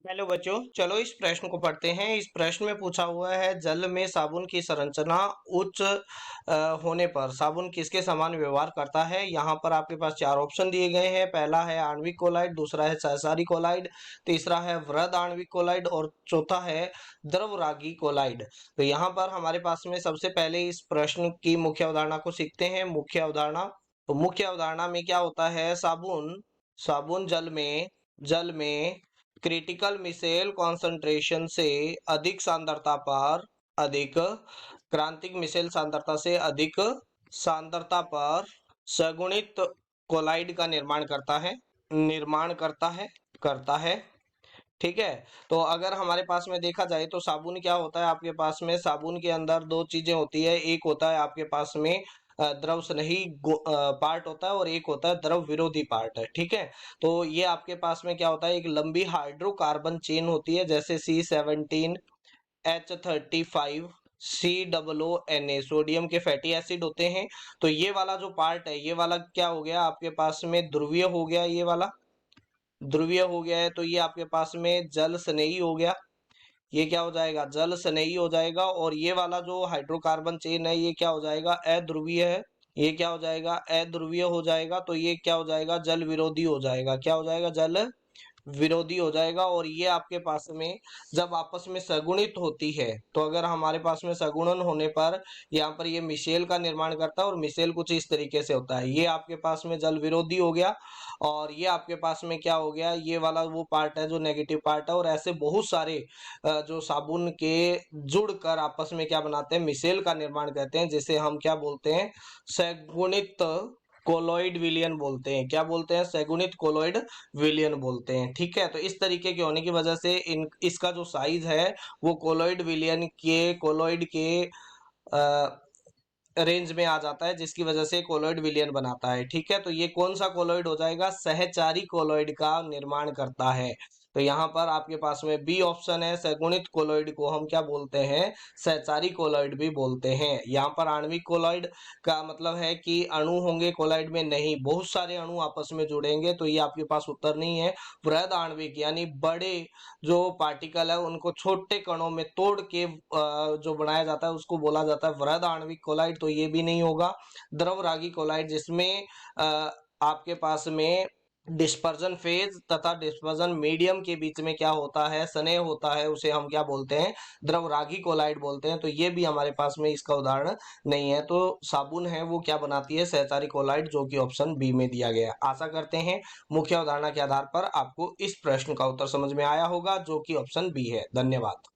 Hello बच्चों, चलो इस प्रश्न को पढ़ते हैं। इस प्रश्न में पूछा हुआ है, जल में साबुन की संरचना उच्च होने पर साबुन किसके समान व्यवहार करता है। यहाँ पर आपके पास चार ऑप्शन दिए गए हैं। पहला है आणविक कोलाइड, दूसरा है सहसारी कोलाइड, तीसरा है वृहद आणविक कोलाइड और चौथा है द्रवरागी कोलाइड। तो यहाँ पर हमारे पास में सबसे पहले इस प्रश्न की मुख्य अवधारणा को सीखते हैं। मुख्य अवधारणा, तो मुख्य अवधारणा में क्या होता है, साबुन साबुन जल में क्रिटिकल मिसेल कॉन्सेंट्रेशन से अधिक सांद्रता पर अधिक क्रांतिक मिसेल सांद्रता से अधिक सांद्रता पर सगुणित कोलाइड का निर्माण करता है। ठीक है। तो अगर हमारे पास में देखा जाए तो साबुन क्या होता है, आपके पास में साबुन के अंदर दो चीजें होती है। एक होता है आपके पास में द्रव स्नेही पार्ट होता है और एक होता है द्रव विरोधी पार्ट है। ठीक है। तो ये आपके पास में क्या होता है, एक लंबी हाइड्रोकार्बन चेन होती है, जैसे C17H35 COONA, सोडियम के फैटी एसिड होते हैं। तो ये वाला जो पार्ट है, ये वाला क्या हो गया आपके पास में, ध्रुवीय हो गया। ये वाला ध्रुवीय हो गया है, तो ये आपके पास में जल स्नेही हो गया। ये क्या हो जाएगा, जल स्नेही हो जाएगा। और ये वाला जो हाइड्रोकार्बन चेन है, ये क्या हो जाएगा, अध्रुवीय है। ये क्या हो जाएगा, अध्रुवीय हो जाएगा। तो ये क्या हो जाएगा, जल विरोधी हो जाएगा। क्या हो जाएगा, जल विरोधी हो जाएगा। और ये आपके पास में जब आपस में सगुणित होती है, तो अगर हमारे पास में सगुणन होने पर यहाँ पर ये मिशेल का निर्माण करता है। और मिशेल कुछ इस तरीके से होता है, ये आपके पास में जल विरोधी हो गया। और ये आपके पास में क्या हो गया, ये वाला वो पार्ट है जो नेगेटिव पार्ट है। और ऐसे बहुत सारे जो साबुन के जुड़कर आपस में क्या बनाते हैं, मिशेल का निर्माण करते हैं, जिसे हम क्या बोलते हैं, सगुणित कोलॉइड विलियन बोलते हैं। क्या बोलते हैं, सगुणित कोलॉइड विलियन बोलते हैं। ठीक है। तो इस तरीके के होने की वजह से इसका जो साइज है वो कोलॉइड के रेंज में आ जाता है, जिसकी वजह से कोलॉइड विलियन बनाता है। ठीक है। तो ये कौन सा कोलॉइड हो जाएगा, सहचारी कोलॉइड का निर्माण करता है। तो यहाँ पर आपके पास में बी ऑप्शन है, सगुणित कोलॉइड को हम क्या बोलते हैं, सहचारी कोलॉइड भी बोलते हैं। यहाँ पर आणविक कोलॉइड का मतलब है कि अणु होंगे कोलॉइड में, नहीं, बहुत सारे अणु आपस में जुड़ेंगे, तो ये आपके पास उत्तर नहीं है। वृहद आणविक यानी बड़े जो पार्टिकल है उनको छोटे कणों में तोड़ के जो बनाया जाता है उसको बोला जाता है वृहद आणविक कोलाइड। तो ये भी नहीं होगा। द्रवरागी कोलाइड, जिसमें आपके पास में डिस्पर्जन फेज तथा डिस्पर्जन मीडियम के बीच में क्या होता है, स्नेह होता है, उसे हम क्या बोलते हैं, द्रवरागी कोलाइड बोलते हैं। तो ये भी हमारे पास में इसका उदाहरण नहीं है। तो साबुन है वो क्या बनाती है, सहचारी कोलाइड, जो कि ऑप्शन बी में दिया गया है। आशा करते हैं मुख्य अवधारणा के आधार पर आपको इस प्रश्न का उत्तर समझ में आया होगा, जो कि ऑप्शन बी है। धन्यवाद।